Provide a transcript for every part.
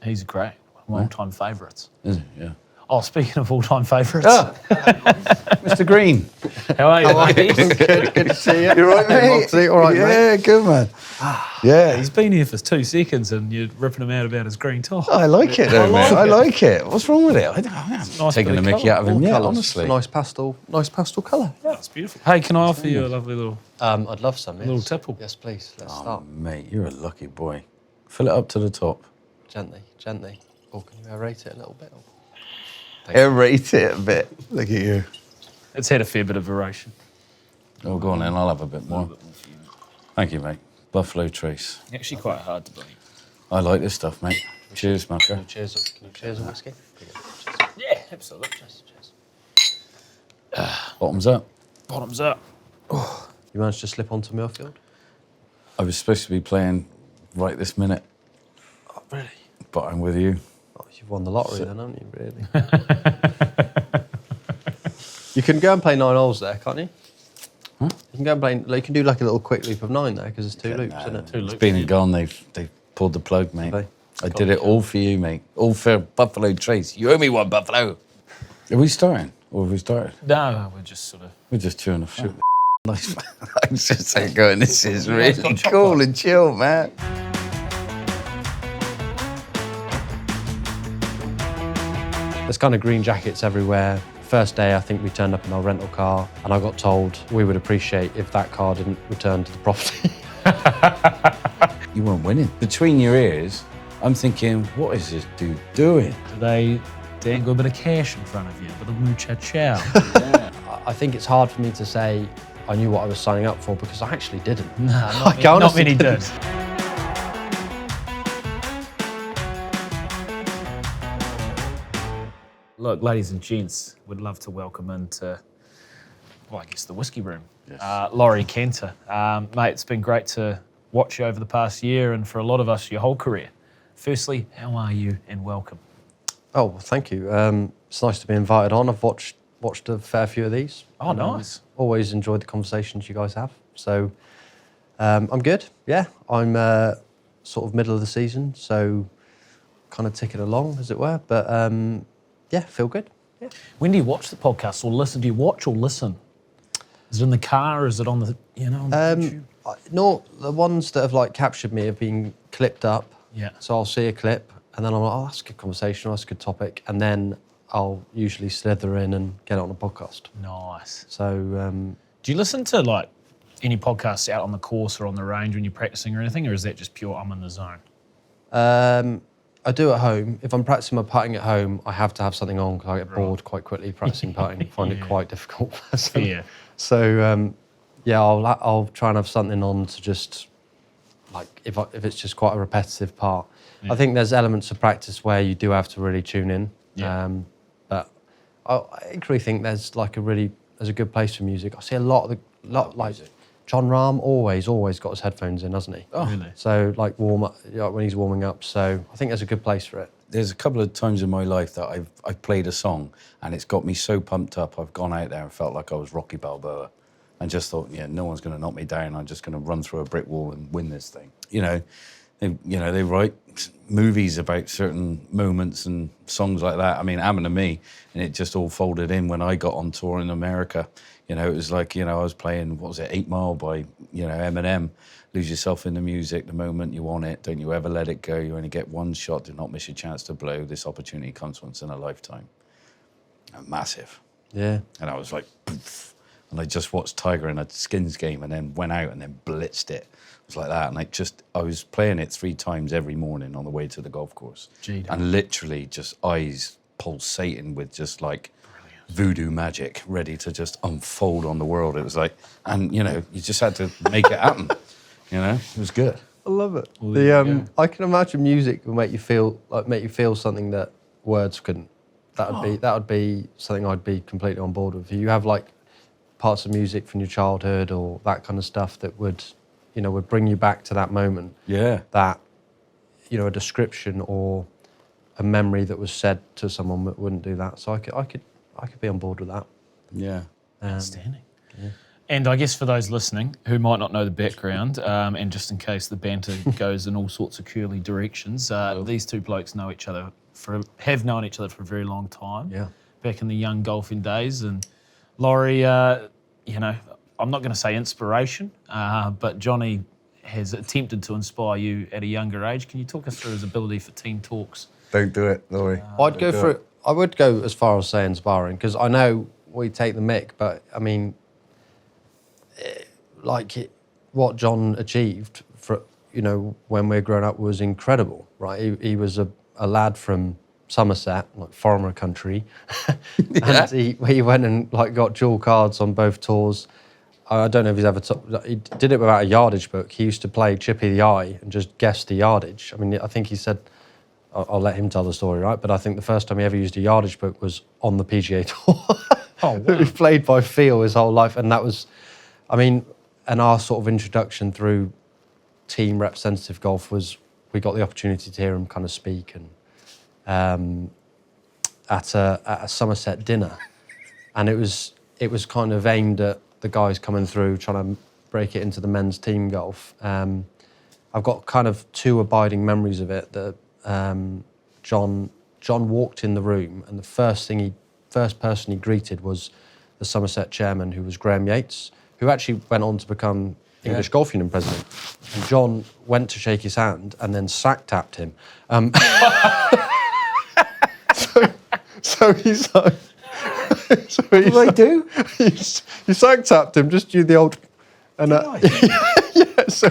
He's great. One of my all-time favourites. Is it? Yeah. Oh, speaking of all-time favourites. Mr. Green. How are you? Good to see you. You all right, mate? Moxley, all right, yeah, mate. good, man. Yeah. He's been here for 2 seconds and you're ripping him out about his green top. I like it, though, mate. I like it. What's wrong with it? I'm nice taking bit the of mickey colour. out of him, All yeah, colours. honestly. Nice pastel colour. Yeah, it's beautiful. Hey, can I offer you a lovely little... I'd love some, yes. Little tipple. Yes, please. Let's Oh, start. mate, you're a lucky boy. Fill it up to the top. Gently. Or can you aerate it a little bit? Aerate it a bit. Look at you. It's had a fair bit of variation. Oh, go on then. I'll have a bit more. Thank you, mate. Buffalo Trace. Actually quite hard to believe. I like this stuff, mate. Cheers, Mucker. Can you cheers a whiskey? Yeah, absolutely. Cheers. Bottoms up. Bottoms up. You managed to slip onto Millfield? I was supposed to be playing right this minute, Oh, really? but I'm with you. Oh, you've won the lottery then, haven't you, really? You can go and play 9 holes there, can't you? Huh? You can go and play... You can do like a little quick loop of 9 there, because it's 2 loops, isn't it? It's been and gone. They've pulled the plug, mate. Have I did it all for you, mate. All for Buffalo Trace. You owe me one, Buffalo. Are we starting? Or have we started? No, we're just sort of... We're just chewing off shit. Nice, man. I was just saying, going, this is really cool and chill, man. There's kind of green jackets everywhere. First day, I think we turned up in our rental car, and I got told we would appreciate if that car didn't return to the property. You weren't winning. Between your ears, I'm thinking, what is this dude doing? They dangle a bit of cash in front of you, a bit of muchacho. Yeah. I think it's hard for me to say I knew what I was signing up for, because I actually didn't. No, I not honestly many did. Look, ladies and gents, we'd love to welcome into, well, I guess the whiskey room, Yes. Laurie Canter. Mate, it's been great to watch you over the past year and for a lot of us, your whole career. Firstly, how are you and welcome? Oh, well, thank you. It's nice to be invited on. I've watched a fair few of these. Oh, and, nice. Always enjoyed the conversations you guys have. So I'm good. Yeah, I'm sort of middle of the season, so kind of ticking along, as it were. But yeah, feel good. Yeah. When do you watch the podcast or listen? Do you watch or listen? Is it in the car? Is it on the, on the YouTube? No, the ones that have like captured me have been clipped up. Yeah. So I'll see a clip, and then I'm like, oh, that's a good conversation, that's a good topic, and then I'll usually slither in and get it on a podcast. Nice. So Do you listen to like any podcasts out on the course or on the range when you're practicing or anything, or is that just pure I'm in the zone? I do at home. If I'm practicing my putting at home, I have to have something on because I get bored quite quickly practicing putting. I find it quite difficult. Yeah. So yeah, I'll try and have something on to just like if it's just quite a repetitive part. Yeah. I think there's elements of practice where you do have to really tune in. Yeah. But I equally think there's a good place for music. I see a lot like John Rahm always got his headphones in, hasn't he? Oh, really? So like warm up when he's warming up. So I think there's a good place for it. There's a couple of times in my life that I've played a song and it's got me so pumped up, I've gone out there and felt like I was Rocky Balboa and just thought, yeah, no one's going to knock me down. I'm just going to run through a brick wall and win this thing. They write movies about certain moments and songs like that. I mean, Happened to Me, and it just all folded in when I got on tour in America. It was like, I was playing, 8 Mile by, Eminem. Lose yourself in the music the moment you want it. Don't you ever let it go. You only get one shot. Do not miss your chance to blow. This opportunity comes once in a lifetime. Massive. Yeah. And I was like, poof. And I just watched Tiger in a Skins game and then went out and then blitzed it. It was like that. And I was playing it 3 times every morning on the way to the golf course. Gee, and literally just eyes pulsating with just like voodoo magic ready to just unfold on the world. It was like, and you just had to make it happen. It was good. I love it. Well, I can imagine music will make you feel something that words couldn't. That would be something I'd be completely on board with. You have like parts of music from your childhood or that kind of stuff that would bring you back to that moment. Yeah. That a description or a memory that was said to someone that wouldn't do that. So I could be on board with that. Yeah. outstanding. And I guess for those listening who might not know the background, and just in case the banter goes in all sorts of curly directions, these two blokes know each other have known each other for a very long time. Yeah. Back in the young golfing days, and Laurie, I'm not going to say inspiration, but Johnny has attempted to inspire you at a younger age. Can you talk us through his ability for team talks? Don't do it, Laurie. I would go as far as say inspiring, because I know we take the mick, but I mean, what John achieved when we're growing up was incredible, right? He was a lad from Somerset, like former country, and he went and got dual cards on both tours. I don't know if he's ever. He did it without a yardage book. He used to play Chippy the Eye and just guess the yardage. I mean, I think he said, I'll let him tell the story, right? But I think the first time he ever used a yardage book was on the PGA Tour. Oh, wow. He played by feel his whole life, and that was, and our sort of introduction through team representative golf was we got the opportunity to hear him kind of speak and at a Somerset dinner, and it was kind of aimed at the guys coming through trying to break it into the men's team golf. I've got kind of two abiding memories of it. That John walked in the room, and the first person he greeted was the Somerset chairman, who was Graham Yates, who actually went on to become English Golf Union president. And John went to shake his hand and then sack-tapped him. So he's like... So what did I do? He sack-tapped him, just do the old... And yeah, so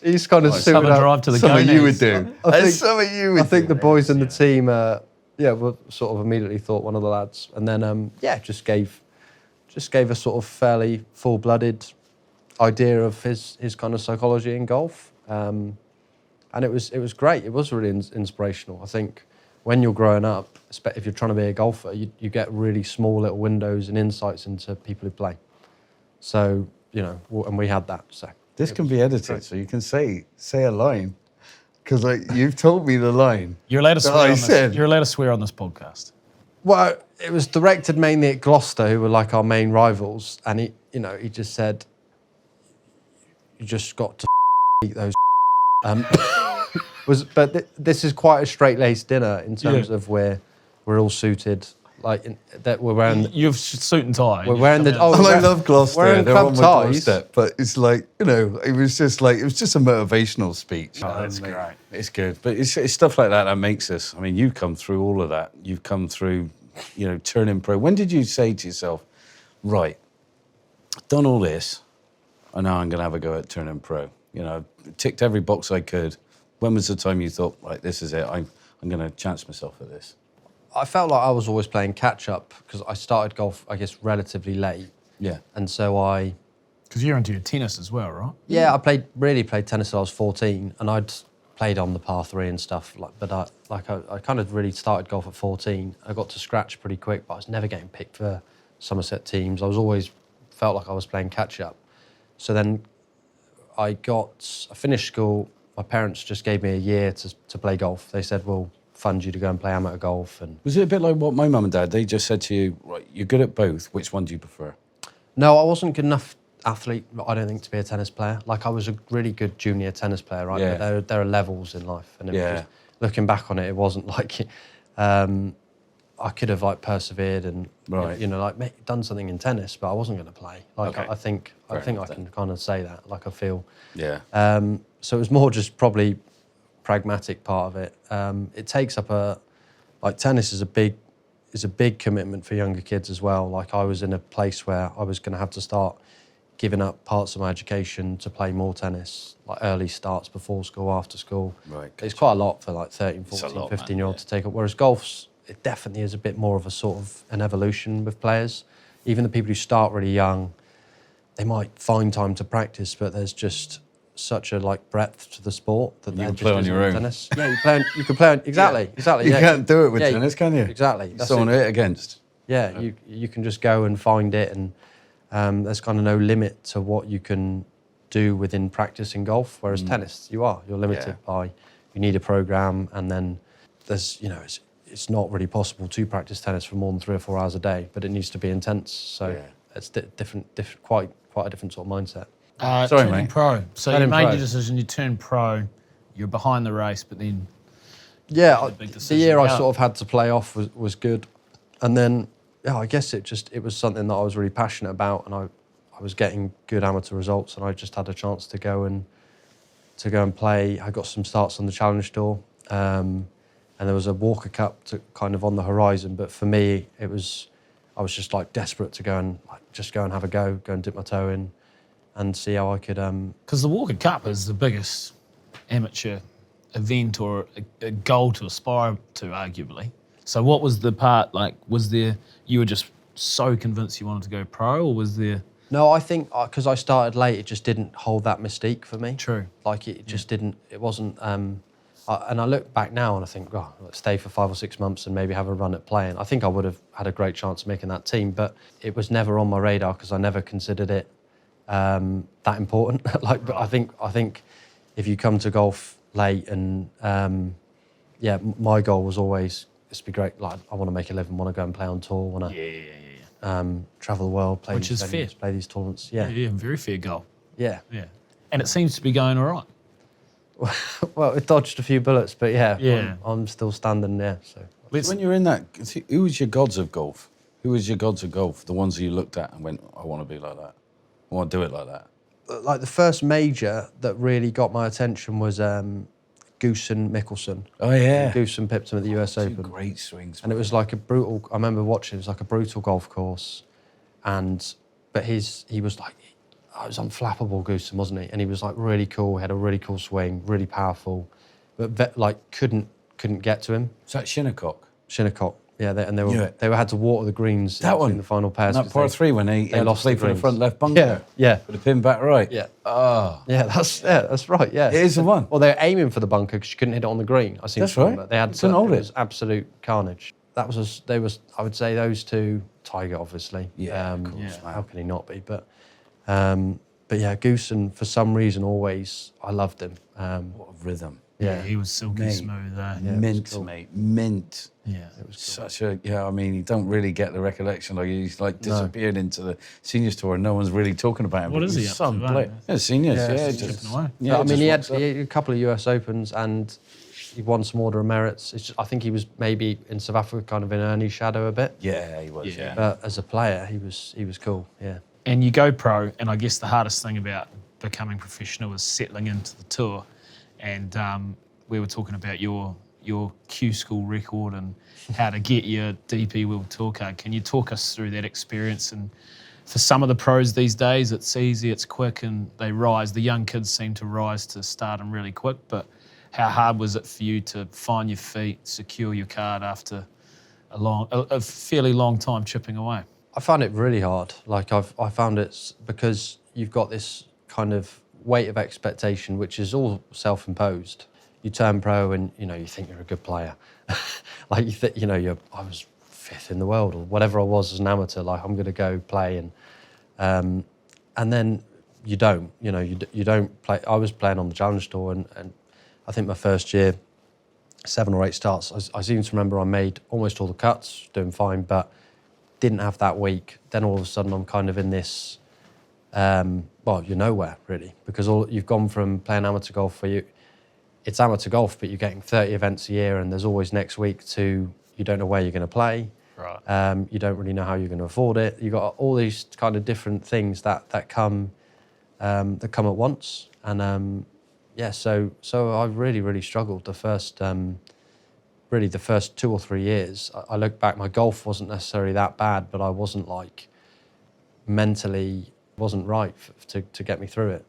he's kind of suited Summer up. drive to the Something gonads. you would do. That's something you would do. I think the boys in the team, were sort of immediately thought one of the lads, and then just gave a sort of fairly full-blooded idea of his kind of psychology in golf, and it was great. It was really inspirational. I think when you're growing up, if you're trying to be a golfer, you get really small little windows and insights into people who play. So and we had that. So This can be edited, so you can say a line, because you've told me the line. You're allowed to that swear I on this. said. You're allowed to swear on this podcast. Well, it was directed mainly at Gloucester, who were like our main rivals, and he just said, "You just got to eat those." This is quite a straight-laced dinner in terms of where we're all suited, that we're wearing. You've suit and tie. We're wearing the. And I love Gloucester. Wearing They're on club my ties. doorstep, but it's it was just a motivational speech. Oh, that's great. It's good, but it's stuff like that makes us. I mean, you've come through all of that. You've come through, turning pro. When did you say to yourself, right, I've done all this, and now I'm going to have a go at turning pro? Ticked every box I could. When was the time you thought, right, this is it? I'm going to chance myself at this? I felt like I was always playing catch-up because I started golf, I guess, relatively late. Yeah. And so Because you're into your tennis as well, right? Yeah, I really played tennis till I was 14, and I'd played on the par 3 and stuff. But I kind of really started golf at 14. I got to scratch pretty quick, but I was never getting picked for Somerset teams. I was always felt like I was playing catch up. So then I finished school. My parents just gave me a year to play golf. They said, "We'll fund you to go and play amateur golf." And Was it a bit like what my mum and dad? They just said to you, right, you're good at both. Which one do you prefer? no, I wasn't good enough athlete, I don't think, to be a tennis player. Like, I was a really good junior tennis player, right? Yeah. But there are levels in life, and it was Yeah. just, looking back on it, it wasn't like I could have persevered and Right. done something in tennis, but I wasn't going to play. Okay. I think Fair I enough can then. kind of say that. I feel. Yeah. So it was more just probably pragmatic part of it. It takes up tennis is a big commitment for younger kids as well. Like, I was in a place where I was going to have to start giving up parts of my education to play more tennis, like early starts before school, after school. Right. It's quite a lot for 13, It's a 14, lot, 15-year-olds man, to take up. Whereas golf's, it definitely is a bit more of a sort of an evolution with players. Even the people who start really young, they might find time to practice, but there's just such a breadth to the sport that You there can just play on isn't your in own. Tennis. Yeah, you can play on exactly. You can't do it with Yeah, tennis, can you? Exactly. That's Someone it. to hit against. Yeah, you can just go and find it, and there's kind of no limit to what you can do within practice in golf. Whereas tennis, you're limited by, you need a program, and then there's it's not really possible to practice tennis for more than 3 or 4 hours a day, but it needs to be intense. So Yeah. it's different, quite quite a different sort of mindset. Sorry, turning mate. pro. So you Turning made pro. your decision, you turned pro, you're behind the race, but then Yeah, a big the decision. year I How- sort of had to play off was good, and then I guess it was something that I was really passionate about, and I was getting good amateur results, and I just had a chance to go and play. I got some starts on the Challenge Tour, and there was a Walker Cup kind of on the horizon. But for me, I was just like desperate to go and have a go and dip my toe in, and see how I could. Because the Walker Cup is the biggest amateur event or a goal to aspire to, arguably. So what was the part like? Was there, you were just so convinced you wanted to go pro, or was there? No, I think because I started late, it just didn't hold that mystique for me. True. Like it just didn't. It wasn't. And I look back now and I think, oh, let's stay for 5 or 6 months and maybe have a run at playing. I think I would have had a great chance of making that team, but it was never on my radar because I never considered it that important. Like, but I think if you come to golf late and my goal was always this be great. Like, I want to make a living, want to go and play on tour, want to travel the world, play Which these is venues, fair. play these tournaments. Yeah, very fair goal. Yeah. Yeah. And it seems to be going all right. Well, it dodged a few bullets, but Yeah. I'm still standing there. So When you're in that, who was your gods of golf? Who was your gods of golf? The ones that you looked at and went, I want to be like that. I want to do it like that. like the first major that really got my attention was Goosen Mickelson. Oh, yeah. Goosen pipped him at the US Two Open. great swings. And it was like a brutal, I remember watching, it was like a brutal golf course. But he was like, it was unflappable Goosen, wasn't he? And he was like really cool, had a really cool swing, really powerful, but like couldn't get to him. Is that Shinnecock? Shinnecock, yeah, they Yeah. had to water the greens That in one? between the final pairs. That 'cause par three when they had lost to play the for the greens. front left bunker. Yeah. With the pin back right. Yeah. Ah. Yeah, that's right. Yeah, It is the one. Well, they were aiming for the bunker because you couldn't hit it on the green. I seem That's to remember. right. They had Couldn't hold it it. was absolute carnage. I would say those two. Tiger, obviously. Yeah, of course, Yeah. man. How can he not be? But yeah, Goosen for some reason always I loved him. What a rhythm. Yeah, he was silky Mate. smooth. Mint, cool. mate. Mint. Yeah. Such a, I mean, you don't really get the recollection. Like, he's like disappeared into the seniors tour and no one's really talking about him. What but is he he's up some to, player. eh? Yeah, seniors, Yeah, just chipping away. yeah, But, I mean, just he had rocks up. a couple of US Opens and he won some Order of Merits. It's just, I think he was maybe in South Africa kind of in Ernie's shadow a bit. Yeah, he was, Yeah. yeah. But as a player, he was cool. Yeah. And you go pro, and I guess the hardest thing about becoming professional is settling into the tour. And we were talking about your Q school record and how to get your DP World Tour card. Can you talk us through that experience? And for some of the pros these days, it's easy, it's quick, and they rise. The young kids seem to rise to stardom really quick. But how hard was it for you to find your feet, secure your card after a fairly long time chipping away? I found it really hard. Like I found it because you've got this kind of weight of expectation, which is all self-imposed. You turn pro and you think you're a good player. Like you think I was 5th in the world or whatever I was as an amateur. Like I'm going to go play and then you don't. You don't play. I was playing on the Challenge Tour and I think my first year, 7 or 8 starts. I seem to remember I made almost all the cuts, doing fine, but didn't have that week. Then all of a sudden I'm kind of in this, you're nowhere really, because you've gone from playing amateur golf where it's amateur golf, but you're getting 30 events a year and there's always next week to, you don't know where you're going to play. Right. You don't really know how you're going to afford it. You've got all these kind of different things that come at once. And so I really, really struggled the first 2 or 3 years. I look back, my golf wasn't necessarily that bad, but I wasn't like mentally wasn't right to get me through it.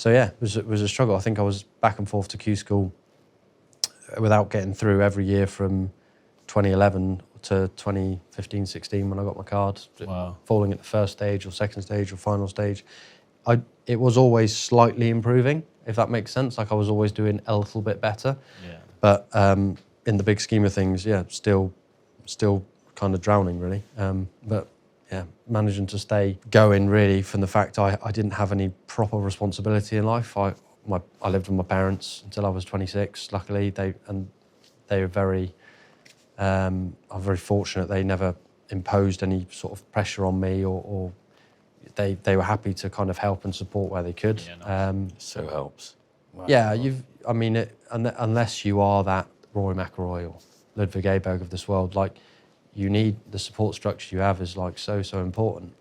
It was a struggle. I think I was back and forth to Q school without getting through every year from 2011 to 2015, 16 when I got my card. Wow. Falling at the first stage or second stage or final stage. It was always slightly improving, if that makes sense. Like I was always doing a little bit better. Yeah. But in the big scheme of things, still kind of drowning really. But managing to stay going really from the fact I didn't have any proper responsibility in life. I lived with my parents until I was 26. Luckily, they were very. I'm very fortunate. They never imposed any sort of pressure on me or they were happy to kind of help and support where they could. Yeah, nice. So helps. Wow. Yeah, unless you are that Rory McIlroy or Ludwig Aberg of this world, like you need the support structure you have is like so important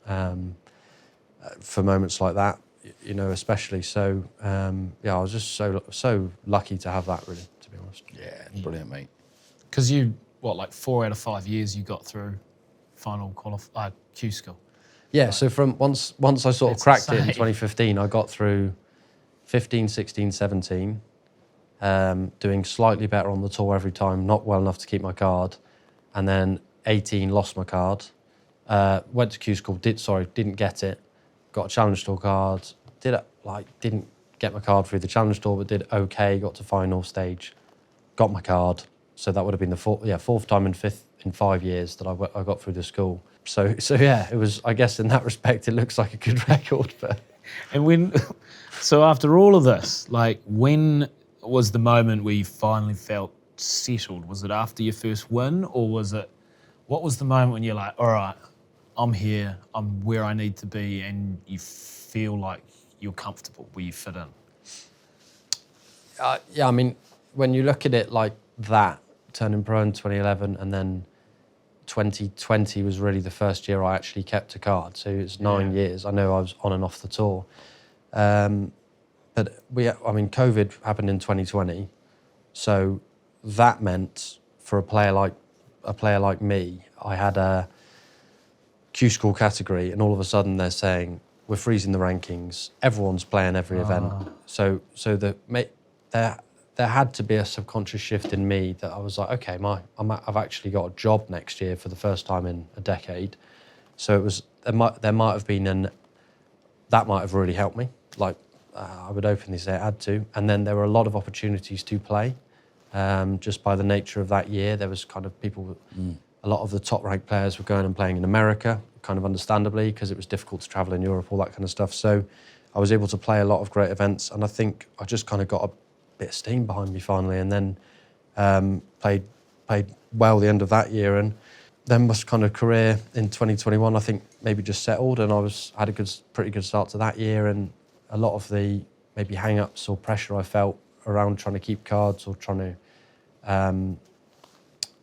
for moments like that, you know, especially. So yeah, I was just so lucky to have that, really, to be honest. Yeah, brilliant, mate. Because you, like 4 out of 5 years you got through final Q school. Yeah, so from once I sort of It's cracked it in insane. 2015, I got through 15, 16, 17, doing slightly better on the tour every time, not well enough to keep my card, and then 18 lost my card. Went to Q school, didn't get it, got a Challenge Tour card, didn't get my card through the Challenge Tour, but did okay, got to final stage, got my card. So that would have been the fourth time in 5 years that I got through the school. So yeah, it was, I guess in that respect, it looks like a good record. But And so after all of this, like when was the moment where you finally felt settled? Was it after your first win, or what was the moment when you're like, all right, I'm here, I'm where I need to be, and you feel like you're comfortable, where you fit in? yeah, I mean, when you look at it like that, turning pro in 2011, and then 2020 was really the first year I actually kept a card. So it's 9 years. I know I was on and off the tour. But COVID happened in 2020. So that meant for a player like me, I had a Q school category, and all of a sudden they're saying, we're freezing the rankings. Everyone's playing every event. So there had to be a subconscious shift in me that I was like, okay, I've actually got a job next year for the first time in a decade. So it was there might have been that might have really helped me. Like I would openly say it had to. And then there were a lot of opportunities to play. Just by the nature of that year, there was kind of a lot of the top ranked players were going and playing in America, kind of understandably, because it was difficult to travel in Europe, all that kind of stuff. So I was able to play a lot of great events, and I think I just kind of got a bit of steam behind me finally, and then played well the end of that year, and then my kind of career in 2021 I think maybe just settled, and had a pretty good start to that year, and a lot of the maybe hang-ups or pressure I felt around trying to keep cards or trying to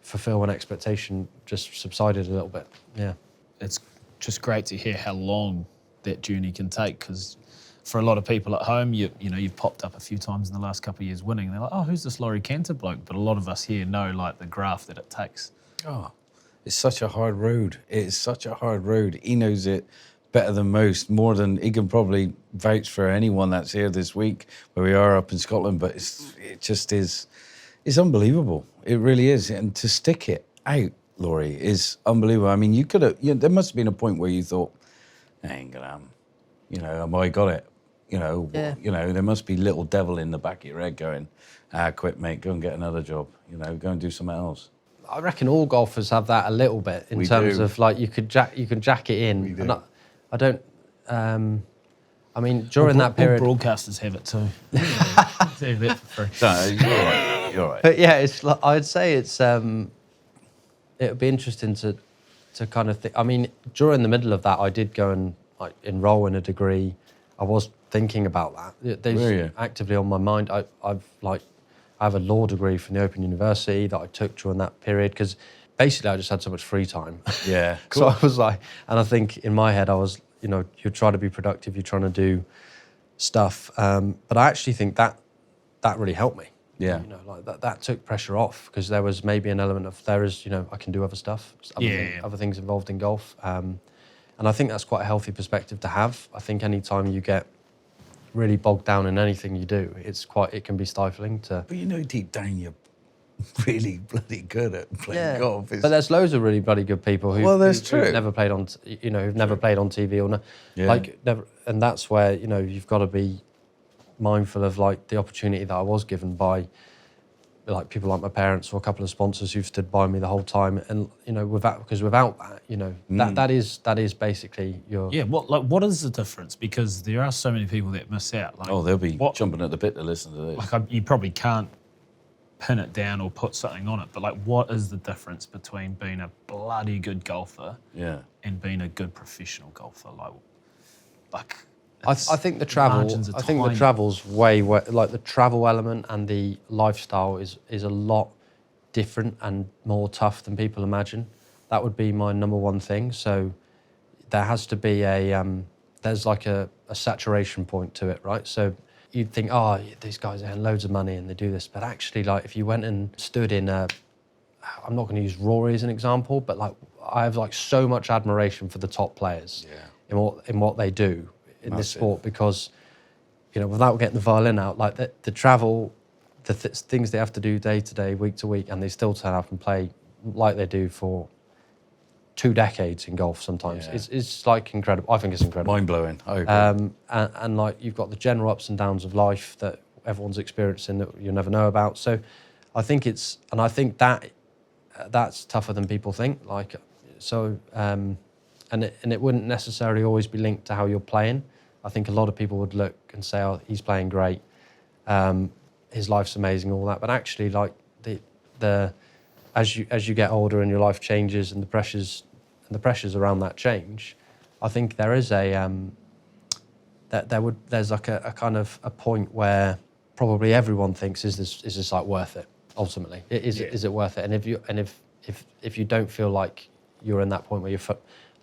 fulfill an expectation just subsided a little bit. Yeah, It's just great to hear how long that journey can take, because for a lot of people at home, you've popped up a few times in the last couple of years winning. They're like, oh, who's this Laurie Canter bloke? But a lot of us here know like the graph that it takes. Oh, it's such a hard road. It's such a hard road. He knows it better than most, more than he can probably vouch for anyone that's here this week where we are up in Scotland. But it's unbelievable. It really is. And to stick it out, Laurie, is unbelievable. I mean, there must have been a point where you thought, I ain't gonna happen. Have I got it? There must be little devil in the back of your head going, quit, mate, go and get another job. Go and do something else. I reckon all golfers have that a little bit in terms of like you can jack it in. We do. And I don't. I mean, during that period, all broadcasters have it too. Do that for free. No, you're all right. You're all right. but yeah, it's like, I'd say it's it would be interesting to kind of think. I mean, during the middle of that, I did go and like enroll in a degree. I was thinking about that. Were you? Actively on my mind. I have a law degree from the Open University that I took during that period because basically I just had so much free time. Yeah, cool. So I was like, and I think in my head I was, you're trying to be productive, you're trying to do stuff. But I actually think that really helped me. Yeah. That took pressure off because there was maybe an element of I can do other stuff, other things involved in golf. And I think that's quite a healthy perspective to have. I think any time you get really bogged down in anything you do, it can be stifling to. But deep down you're really bloody good at playing golf. But there's loads of really bloody good people who've never played on, who've never played on TV or never, and that's where you've got to be mindful of like the opportunity that I was given by like people like my parents or a couple of sponsors who've stood by me the whole time, and without that, that is basically your what is the difference? Because there are so many people that miss out. Like, they'll be jumping at the bit to listen to this. Like you probably can't pin it down or put something on it, but like, what is the difference between being a bloody good golfer, and being a good professional golfer? Like, Like, I think the travel. margins are I think tiny. the travel's way like the travel element and the lifestyle is a lot different and more tough than people imagine. That would be my number one thing. So there has to be there's like a saturation point to it, right? So you'd think, oh, these guys earn loads of money and they do this, but actually, like if you went and stood in I'm not going to use Rory as an example, but like I have like so much admiration for the top players in what they do in this sport, because without getting the violin out, like the travel, the things they have to do day to day, week to week, and they still turn up and play like they do for 2 decades in golf sometimes. It's like incredible. I think it's incredible. Mind blowing. I agree. And like you've got the general ups and downs of life that everyone's experiencing that you'll never know about. So I think that's tougher than people think. Like, so, and it wouldn't necessarily always be linked to how you're playing. I think a lot of people would look and say, "Oh, he's playing great. His life's amazing, all that." But actually, like as you get older and your life changes and the pressures around that change, I think there is there's like a kind of a point where probably everyone thinks, is this like worth it? Ultimately, is it worth it? And if you don't feel like you're in that point where you're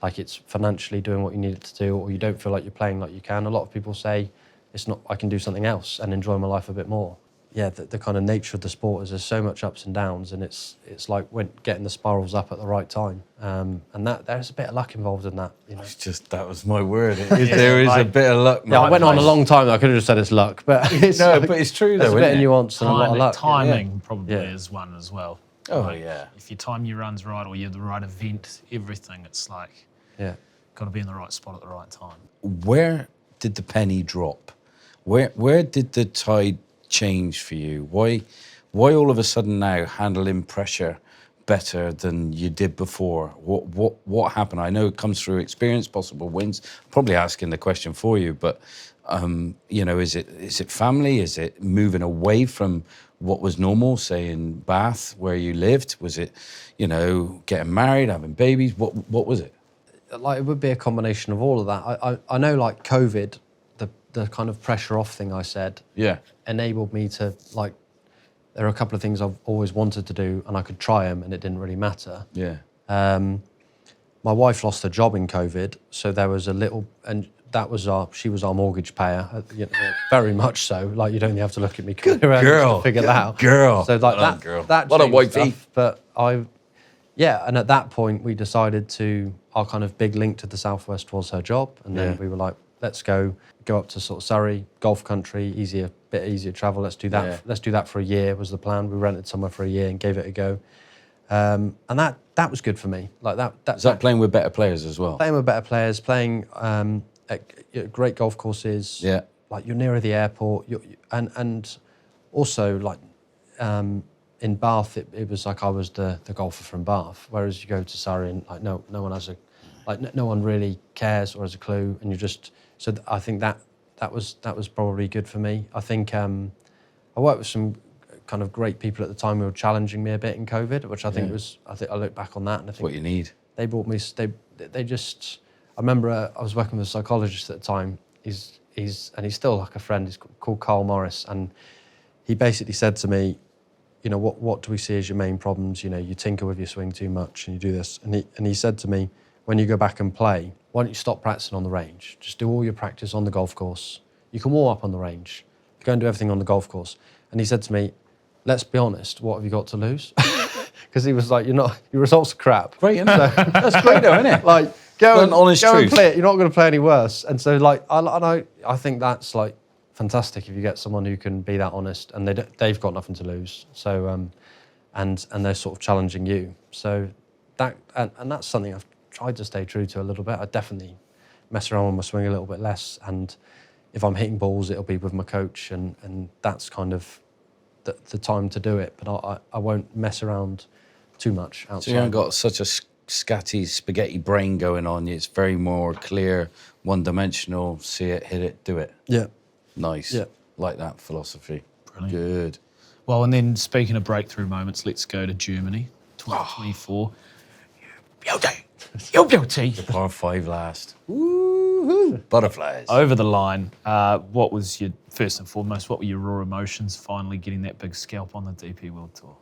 like it's financially doing what you need it to do, or you don't feel like you're playing like you can, a lot of people say it's not. I can do something else and enjoy my life a bit more. Yeah, the kind of nature of the sport is there's so much ups and downs, and it's like when getting the spirals up at the right time, and that there's a bit of luck involved in that. It's just, that was my word. There is a bit of luck. Yeah, I went on a long time. I could have just said it's luck, but it's but it's true though. there's a bit of nuance and a lot of luck. Timing probably is one as well. Oh yeah. If your time your run's right, or you're the right event, everything, it's like got to be in the right spot at the right time. Where did the penny drop? Where did the tide change for you? Why all of a sudden now handling pressure better than you did before? What happened? I know it comes through experience, possible wins. Probably asking the question for you, but is it family? Is it moving away from what was normal, say in Bath where you lived? Was it, getting married, having babies? What was it? Like it would be a combination of all of that. I know, like COVID, the kind of pressure off thing I said, enabled me to, like, there are a couple of things I've always wanted to do and I could try them and it didn't really matter. Yeah. My wife lost her job in COVID, so there was a little, and she was our mortgage payer, very much so. Like, you don't even have to look at me to figure that out. Girl. So like that What a changed wifey. stuff, but and at that point we decided our kind of big link to the Southwest was her job, and then we were like, let's go up to sort of Surrey, golf country, bit easier travel. Let's do that. Yeah. Let's do that for a year was the plan. We rented somewhere for a year and gave it a go, and that was good for me. Like that. Is that playing with better players as well? Playing with better players, playing at great golf courses. Yeah. Like you're nearer the airport, and also like in Bath, it was like I was the golfer from Bath. Whereas you go to Surrey and like no one has no one really cares or has a clue, and you just. So I think that was probably good for me. I think I worked with some kind of great people at the time who were challenging me a bit in COVID, which I think was. I think I look back on that and I think what you need. They brought me. They just. I remember I was working with a psychologist at the time. He's still like a friend. He's called Carl Morris, and he basically said to me, what do we see as your main problems? You tinker with your swing too much and you do this. And he said to me, when you go back and play, why don't you stop practicing on the range? Just do all your practice on the golf course. You can warm up on the range. Go and do everything on the golf course. And he said to me, let's be honest, what have you got to lose? Because he was like, your results are crap. Great, isn't it? That's great though, isn't it? Like, go and truth. play it. You're not going to play any worse. And so like, I think that's like fantastic if you get someone who can be that honest and they've got nothing to lose. So, and they're sort of challenging you. So that, and that's something I've tried to stay true to a little bit. I definitely mess around with my swing a little bit less, and if I'm hitting balls, it'll be with my coach, and that's kind of the time to do it. But I won't mess around too much outside. So you haven't got such a scatty spaghetti brain going on. It's very more clear, one-dimensional. See it, hit it, do it. Yeah. Nice. Yeah. Like that philosophy. Brilliant. Good. Well, and then speaking of breakthrough moments, let's go to Germany, 2024. You beauty. Par 5 last. Woo. Butterflies. Over the line, what was your, first and foremost, what were your raw emotions finally getting that big scalp on the DP World Tour?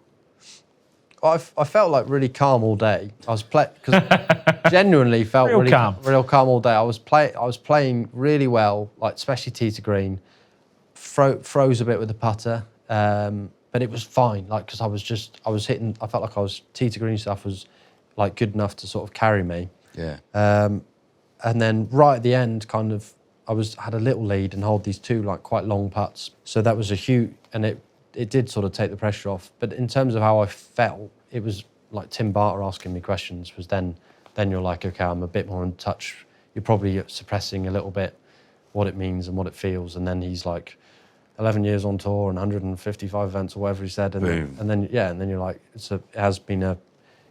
I felt like really calm all day. I was because genuinely felt Real calm. real calm all day. I was playing really well, like especially tee to green. Froze a bit with the putter, but it was fine. Like because I was hitting. I felt like I was tee to green stuff was like good enough to sort of carry me. Yeah. And then right at the end, kind of, had a little lead and hold these two like quite long putts. So that was a huge, and it did sort of take the pressure off. But in terms of how I felt, it was like Tim Barter asking me questions was then you're like, okay, I'm a bit more in touch. You're probably suppressing a little bit what it means and what it feels. And then he's like 11 years on tour and 155 events or whatever he said. And then you're like, it has been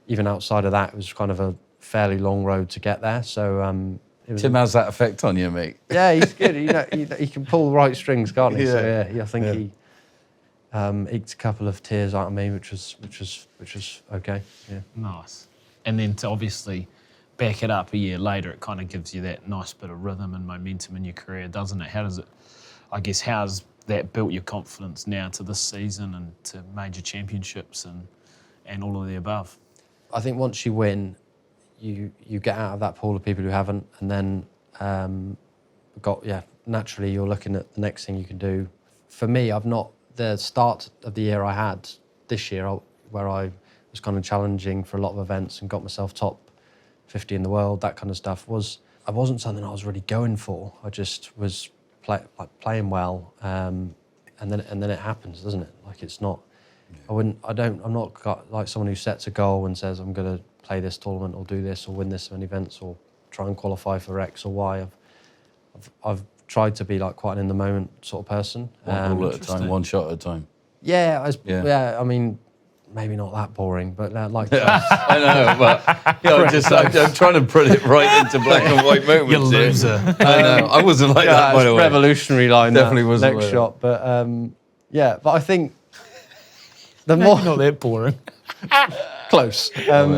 even outside of that, it was kind of a fairly long road to get there. So Tim has that effect on you, mate. yeah, he's good. He can pull the right strings, can't he? Yeah. So I think he eked a couple of tears out of me, which was okay. Yeah. Nice. And then to obviously back it up a year later, it kind of gives you that nice bit of rhythm and momentum in your career, doesn't it? How's that built your confidence now to this season and to major championships and all of the above? I think once you win, you get out of that pool of people who haven't, and then naturally you're looking at the next thing you can do. For me, the start of the year I had this year, where I was kind of challenging for a lot of events and got myself top 50 in the world, that kind of stuff, I wasn't something I was really going for. I just was playing well, and then it happens, doesn't it? Like it's not. I'm not like someone who sets a goal and says I'm going to play this tournament or do this or win this many events or try and qualify for X or Y. I've tried to be like quite an in the moment sort of person. One ball at a time, one shot at a time. Yeah. I mean, maybe not that boring, but like. I know, but I'm trying to put it right into black and white moments. You loser. I know. I wasn't like that, by the way. Revolutionary line. Definitely wasn't next like shot, but but I think the Maybe more not that boring. close. Love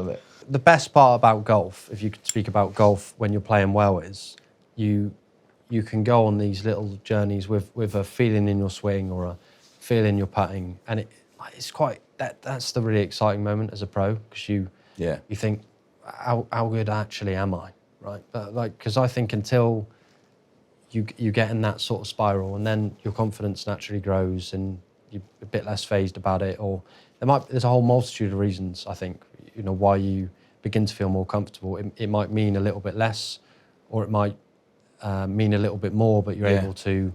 it. The best part about golf, if you could speak about golf when you're playing well, is you can go on these little journeys with a feeling in your swing or a feel in your putting, and it's quite that's the really exciting moment as a pro, because you think how good actually am I, right? But because I think until you get in that sort of spiral, and then your confidence naturally grows and you're a bit less phased about it, or there's a whole multitude of reasons, I think, why you begin to feel more comfortable. It might mean a little bit less, or it might mean a little bit more, but you're able to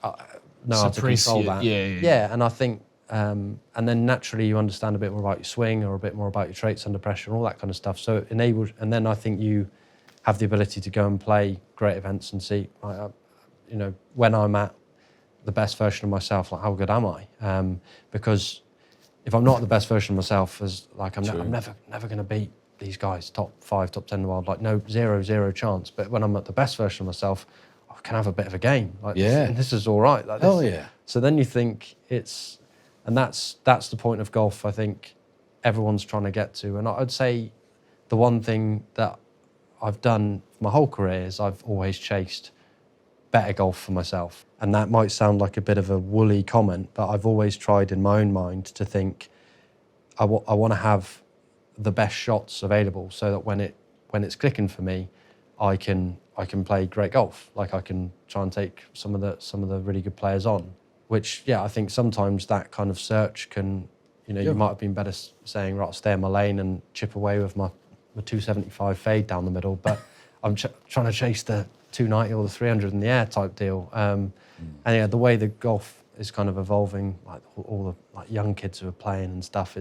know how to control that. Yeah, and I think, and then naturally you understand a bit more about your swing or a bit more about your traits under pressure and all that kind of stuff. So it enables, and then I think you have the ability to go and play great events and see, when I'm at the best version of myself, like how good am I? Because if I'm not the best version of myself, I'm never going to beat these guys, top 5, top 10 in the world. Like zero chance. But when I'm at the best version of myself, I can have a bit of a game. This is all right. Like this. Oh yeah. So then you think that's the point of golf. I think everyone's trying to get to. And I'd say the one thing that I've done my whole career is I've always chased better golf for myself. And that might sound like a bit of a woolly comment, but I've always tried in my own mind to think I want to have the best shots available, so that when it's clicking for me, I can play great golf. Like I can try and take some of the really good players on. Which I think sometimes that kind of search can, you might have been better saying, right, I'll stay in my lane and chip away with my 275 fade down the middle, but I'm trying to chase the 290 or the 300 in the air type deal. And the way the golf is kind of evolving, like all the young kids who are playing and stuff,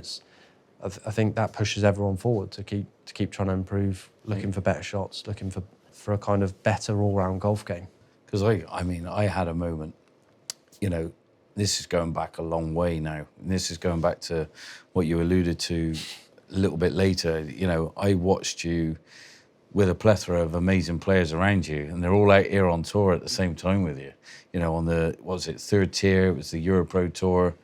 I think that pushes everyone forward to keep trying to improve, looking for better shots, looking for a kind of better all-round golf game. Because I had a moment, this is going back a long way now. And this is going back to what you alluded to a little bit later. I watched you with a plethora of amazing players around you, and they're all out here on tour at the same time with you. On the, third tier, it was the Europro Tour,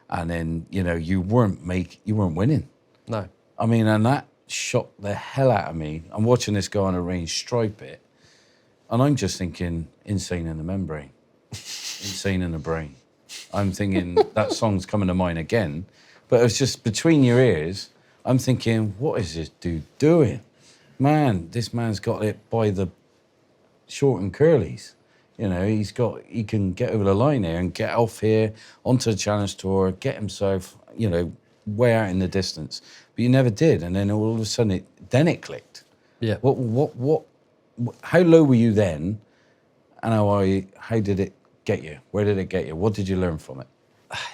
and then, you weren't winning. No. And that shocked the hell out of me. I'm watching this guy on a range stripe it, And I'm just thinking, insane in the membrane, insane in the brain. I'm thinking that song's coming to mind again, but it's just between your ears. I'm thinking, what is this dude doing? Man, this man's got it by the short and curlies. You know, he can get over the line here and get off here onto the Challenge Tour, get himself, you know, way out in the distance. But you never did, and then all of a sudden it clicked. Yeah. How low were you then, and how did it get you? Where did it get you? What did you learn from it?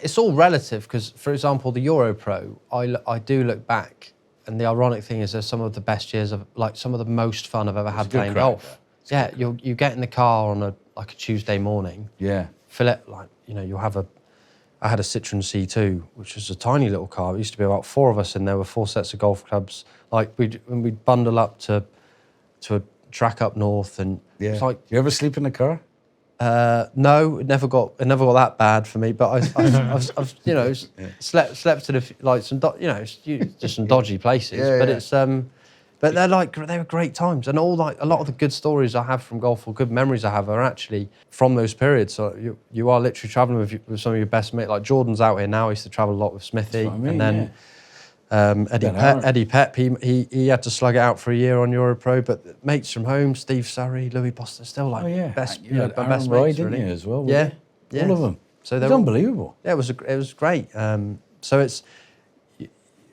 It's all relative because, for example, the Euro Pro, I do look back, and the ironic thing is, they're some of the best years of, like, some of the most fun I've ever had playing golf. Yeah, you get in the car on a Tuesday morning. Yeah. Fill it, like, you know, I had a Citroen C2, which was a tiny little car. It used to be about 4 of us in there with 4 sets of golf clubs. Like, we'd bundle up to a track up north, and Yeah. it's like, You ever sleep in the car? no, it never got that bad for me. But I've you know, slept in just some dodgy places. Yeah, but yeah. it's but they were great times, and all, like, a lot of the good stories I have from golf, or good memories I have, are actually from those periods. So you are literally travelling with some of your best mates. Like, Jordan's out here now. I used to travel a lot with Smithy, That's what I mean, and then Eddie Pep, he had to slug it out for a year on Europro, but mates from home, Steve Surrey, Louis Boston, still like best, You had my best Aaron Roy, mates, didn't really. you, as well? Yeah, All of them. So It's they're all- unbelievable. Yeah, it was great. So it's,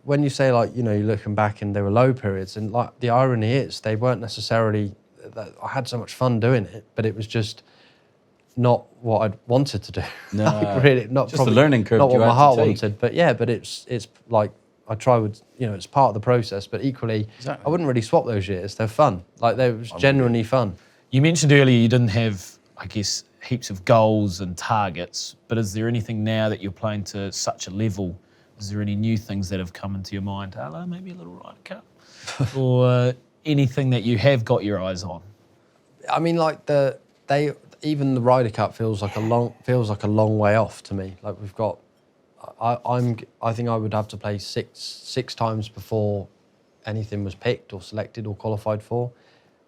when you say, like, you know, you're looking back and there were low periods, and, like, the irony is they weren't necessarily that I had so much fun doing it, but it was just not what I'd wanted to do. No, Like, really, not just probably the learning curve not you what my had to heart take. wanted. But yeah, but it's like, I try with, you know, it's part of the process. But equally, Exactly. I wouldn't really swap those years. They're fun. Like, they was genuinely fun. You mentioned earlier you didn't have, I guess, heaps of goals and targets, but is there anything now that you're playing to such a level? Is there any new things that have come into your mind? Hello, maybe a little Ryder Cup, or anything that you have got your eyes on? I mean, like, even the Ryder Cup feels like a long way off to me. Like, we've got, I think I would have to play six times before anything was picked or selected or qualified for,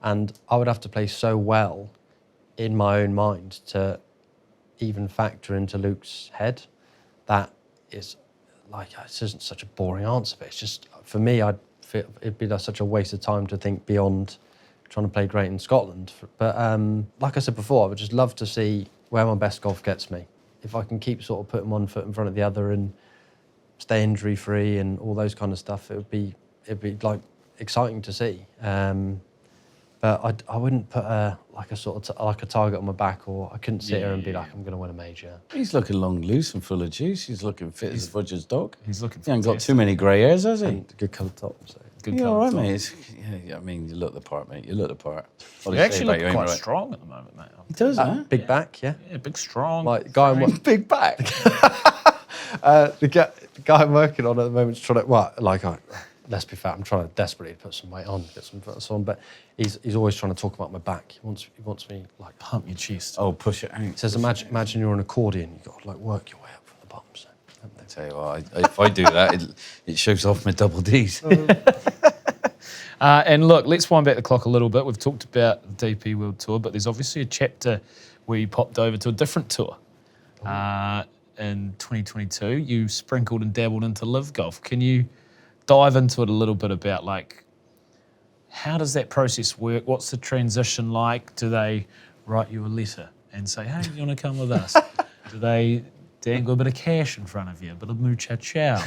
and I would have to play so well in my own mind to even factor into Luke's head. That is, like, this isn't such a boring answer, but it's just, for me, I'd feel it'd be like such a waste of time to think beyond trying to play great in Scotland. But like I said before, I would just love to see where my best golf gets me. If I can keep sort of putting one foot in front of the other and stay injury free and all those kind of stuff, it'd be like exciting to see. But I wouldn't put a target on my back, or I couldn't sit here and be like, I'm going to win a major. He's looking long, loose and full of juice. He's looking fit as a fudger's dog. He's looking He hasn't got fantastic. too many grey hairs, has he? And a good coloured top. So. Good You're colour all right, top. mate. I mean, you look the part, mate. You look the part. What do You say actually about look you, quite Amy? strong at the moment, mate. He does, huh? Big back, yeah. Yeah, big, strong. Like, Big back. The guy I'm working on at the moment is trying to, let's be fair, I'm trying to desperately put some weight on, get some fitness on, but he's always trying to talk about my back. He wants me, like, Pump your chest. Oh, push it out. he says, imagine you're an accordion, you've got to, like, work your way up from the bottom. So, I tell you what, if I do that, it shows off my double Ds. And look, let's wind back the clock a little bit. We've talked about the DP World Tour, but there's obviously a chapter where you popped over to a different tour. In 2022, you sprinkled and dabbled into live golf. Can you dive into it a little bit about, like, how does that process work? What's the transition like? Do they write you a letter and say, hey, you want to come with us? Do they dangle a bit of cash in front of you, a bit of muchachow?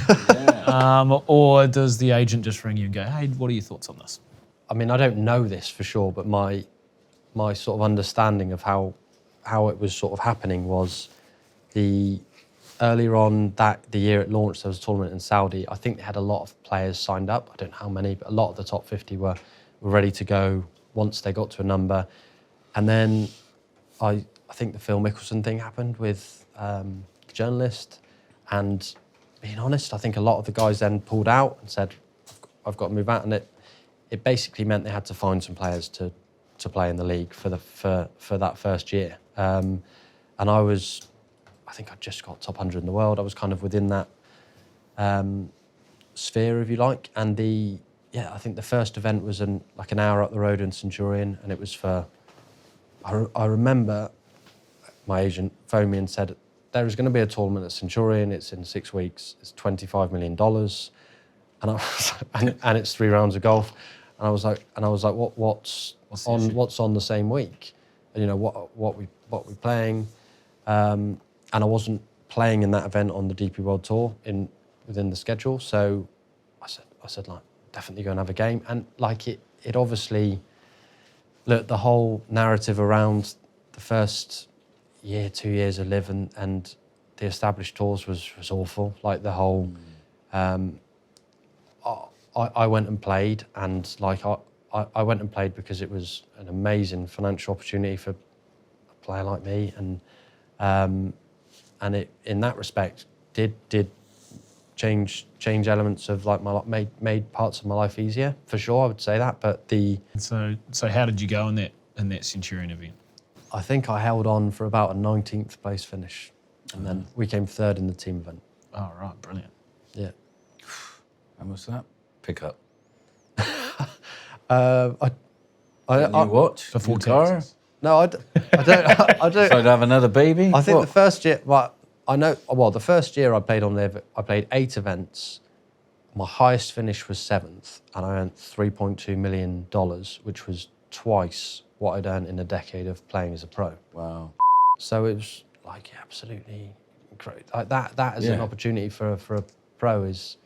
Or does the agent just ring you and go, hey, what are your thoughts on this? I mean, I don't know this for sure, but my sort of understanding of how it was sort of happening was earlier on the year it launched, there was a tournament in Saudi. I think they had a lot of players signed up. I don't know how many, but a lot of the top 50 were ready to go once they got to a number. And then I think the Phil Mickelson thing happened with the journalist. And being honest, I think a lot of the guys then pulled out and said, I've got to move out. And it basically meant they had to find some players to play in the league for that first year. And I think I just got top 100 in the world. I was kind of within that sphere, if you like. And I think the first event was an hour up the road in Centurion, and it was for I remember my agent phoned me and said, there is going to be a tournament at Centurion. It's in 6 weeks. It's $25 million, and I was, and it's 3 rounds of golf. And I was like, what's on the same week? And, you know, what we playing? And I wasn't playing in that event on the DP World Tour within the schedule. So I said like, definitely go and have a game. And like it obviously, look, the whole narrative around the first year, 2 years of Live and the established tours was awful. Like the whole, I went and played, and like I went and played because it was an amazing financial opportunity for a player like me, and it in that respect did change elements of like my life, made parts of my life easier for sure. I would say that, but So how did you go in that Centurion event? I think I held on for about a 19th place finish, and then we came 3rd in the team event. Oh, right, brilliant. Yeah. And what's that? Pick up. I New watch? For 4 New car? Texas. no, I don't. I don't. So to have another baby? I think What? the first year, the first year I played on Live, I played 8 events. My highest finish was 7th, and I earned $3.2 million, which was twice what I'd earned in a decade of playing as a pro. Wow. So it was like absolutely great. Like that as an Yeah. opportunity for a pro was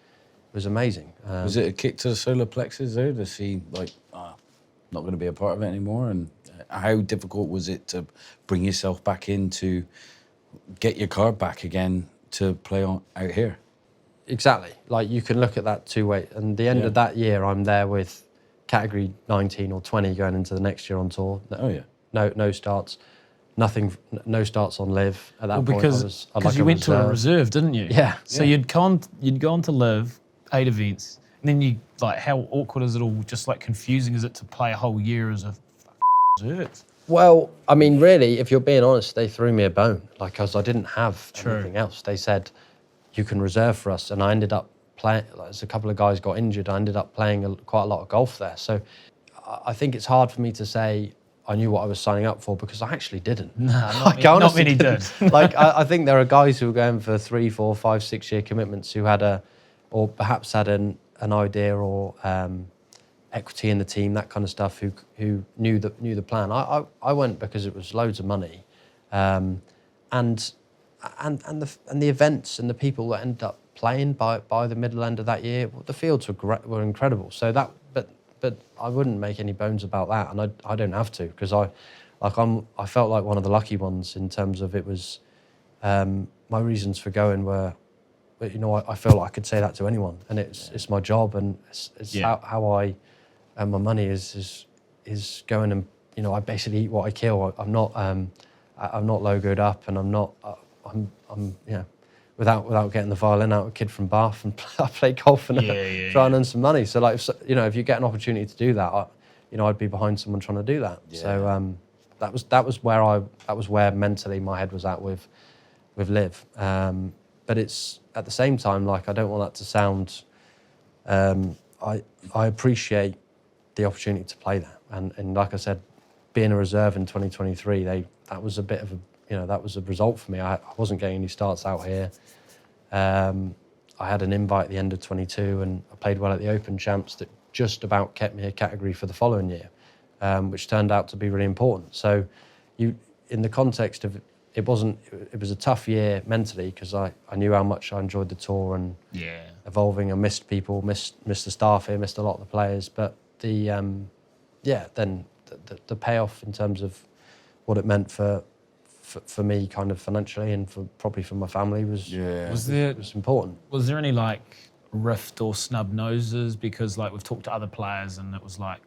amazing. Was it a kick to the solar plexus though to see like, not going to be a part of it anymore? And how difficult was it to bring yourself back in to get your card back again to play on out here? Exactly. Like you can look at that 2 ways. And the end of that year, I'm there with category 19 or 20 going into the next year on tour. Oh yeah. No starts. Nothing. No starts on Live at that point. Because I was like you went to a reserve, didn't you? Yeah. So you'd gone to Live 8 events, and then you like, how awkward is it all? Just like confusing is it to play a whole year as a reserve? Well, I mean, really, if you're being honest, they threw me a bone. Like, because I didn't have anything else. They said, you can reserve for us. And I ended up playing, as a couple of guys got injured, I ended up playing quite a lot of golf there. So I think it's hard for me to say I knew what I was signing up for, because I actually didn't. No, Not many did. Like, I think there are guys who were going for 3, 4, 5, 6 year commitments who had or perhaps had an idea or equity in the team, that kind of stuff, who knew the plan. I went because it was loads of money, and the events and the people that ended up playing by the middle end of that year, the fields were incredible. So that, but I wouldn't make any bones about that, and I don't have to, because I felt like one of the lucky ones in terms of it was my reasons for going were. But, you know, I feel like I could say that to anyone, and it's my job, and it's how I earn my money is going, and, you know, I basically eat what I kill. I'm not logoed up, and I'm you know, without getting the violin out, a kid from Bath, and I play golf and try and earn some money. So like, you know, if you get an opportunity to do that, you know, I'd be behind someone trying to do that. Yeah. So that was where mentally my head was at with Liv. But it's at the same time, like, I don't want that to sound. I appreciate the opportunity to play there, and like I said, being a reserve in 2023, that was a bit of a, you know, that was a result for me. I wasn't getting any starts out here. I had an invite at the end of 22, and I played well at the Open Champs that just about kept me a category for the following year, which turned out to be really important. So, in the context of it was a tough year mentally, because I knew how much I enjoyed the tour and evolving. I missed people, missed the staff here, missed a lot of the players. But then the payoff in terms of what it meant for me, kind of financially, and probably for my family was important. Was there any like rift or snub noses? Because like we've talked to other players, and it was like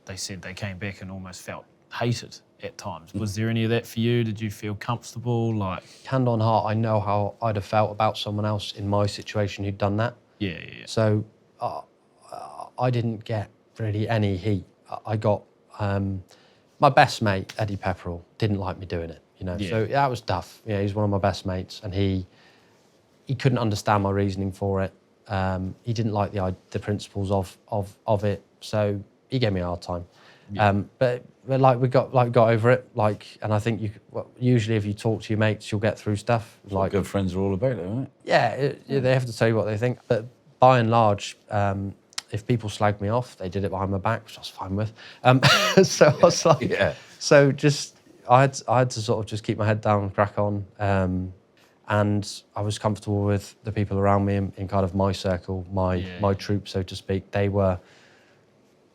they said they came back and almost felt hated at times. Was there any of that for you? Did you feel comfortable? Like, hand on heart, I know how I'd have felt about someone else in my situation who'd done that. Yeah. So I didn't get really any heat. I got my best mate, Eddie Pepperell, didn't like me doing it. You know, so that was tough. Yeah, he's one of my best mates, and he couldn't understand my reasoning for it. He didn't like the principles of it, so he gave me a hard time. Yeah. But but like we got over it. Like, and I think usually if you talk to your mates, you'll get through stuff. Like Good friends are all about, though, isn't it? yeah, they have to tell you what they think. But by and large, if people slagged me off, they did it behind my back, which I was fine with. So I was like, Yeah. So just I had to sort of just keep my head down, crack on, and I was comfortable with the people around me in kind of my circle, my troop, so to speak. They were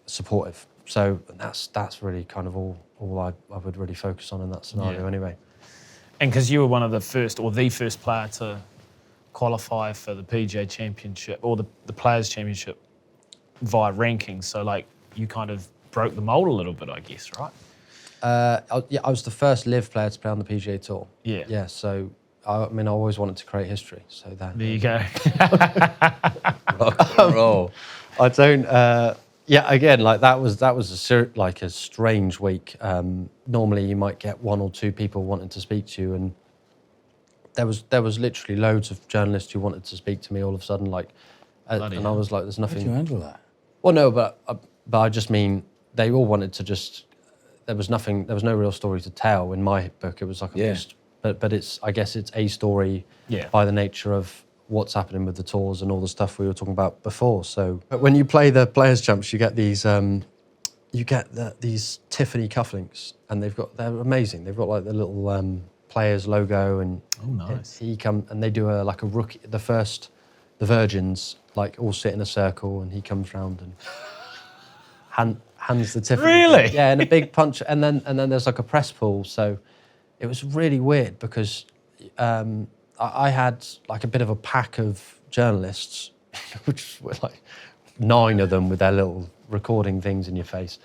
supportive. So that's really kind of all I would really focus on in that scenario anyway. And because you were one of the first player to qualify for the PGA Championship or the Players Championship via rankings, so like you kind of broke the mold a little bit, I guess, right? I was the first live player to play on the PGA Tour. Yeah. Yeah, so I mean, I always wanted to create history. So There you go. Rock and roll. I don't. Again, like that was a strange week. Normally, you might get one or two people wanting to speak to you, and there was literally loads of journalists who wanted to speak to me all of a sudden. Like, and I was like, "There's How nothing." did you handle that? Well, no, but I just mean they all wanted to just. There was nothing. There was no real story to tell in my book. It was like but it's. I guess it's a story by the nature of what's happening with the tours and all the stuff we were talking about before. So, but when you play the Players Champs, you get these these Tiffany cufflinks, and they're amazing. They've got like the little Players logo, and nice. And they do a rookie. The virgins like all sit in a circle, and he comes round and hands the Tiffany. Really? Yeah, and a big punch, and then there's like a press pool. So it was really weird because. I had like a bit of a pack of journalists, which were like 9 of them with their little recording things in your face,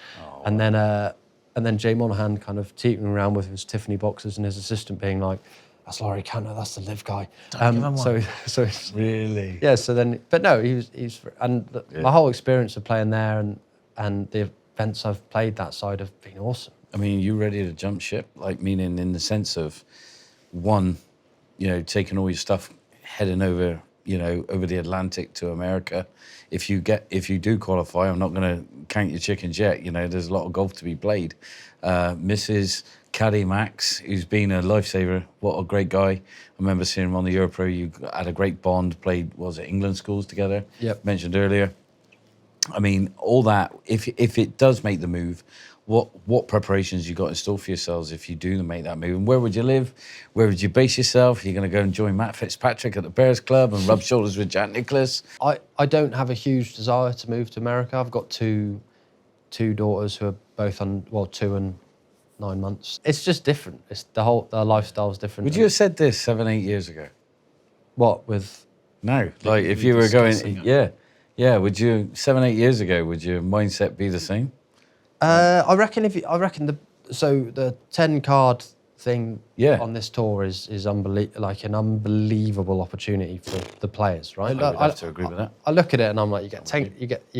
and then Jay Monahan kind of teetering around with his Tiffany boxes and his assistant being like, "That's Laurie Canter, that's the live guy." Don't give him one. So Really? yeah. So then, but no, he's my whole experience of playing there and the events I've played that side have been awesome. I mean, you ready to jump ship? Like, meaning in the sense of, one, taking all your stuff, heading over, over the Atlantic to America. If you do qualify, I'm not going to count your chickens yet. There's a lot of golf to be played. Mrs. Caddy Max, who's been a lifesaver, what a great guy. I remember seeing him on the Europro. You had a great bond, played, England schools together? Yep. Mentioned earlier. I mean, all that, if it does make the move, what preparations you got in store for yourselves if you do make that move? And where would you live? Where would you base yourself? Are you going to go and join Matt Fitzpatrick at the Bears Club and rub shoulders with Jack Nicklaus? I don't have a huge desire to move to America. I've got two daughters who are both 2 and 9 months. It's just different. It's their lifestyle's different. Would you have said this 7-8 years ago? What with? No, like if you were going, would you 7-8 years ago? Would your mindset be the same? I reckon the 10 card thing on this tour is like an unbelievable opportunity for the players, right? I would have to agree with that. I look at it and I'm like, you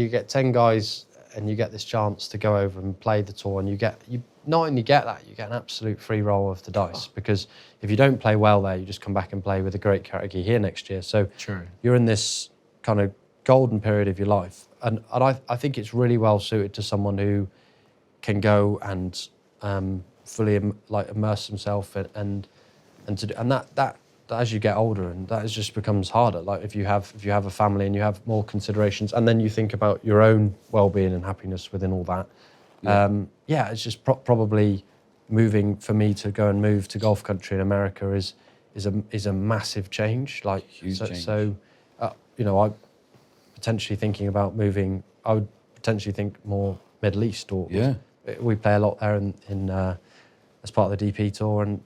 get 10 guys and you get this chance to go over and play the tour, and you not only get that, you get an absolute free roll of the dice, because if you don't play well there, you just come back and play with a great category here next year. So you're in this kind of golden period of your life, and I think it's really well suited to someone who can go and fully immerse himself and that as you get older, and that just becomes harder. Like if you have a family and you have more considerations, and then you think about your own well-being and happiness within all that. It's just probably moving for me to go and move to golf country in America is a massive change. Like huge change. So I potentially thinking about moving. I would potentially think more Middle East or we play a lot there in as part of the DP tour, and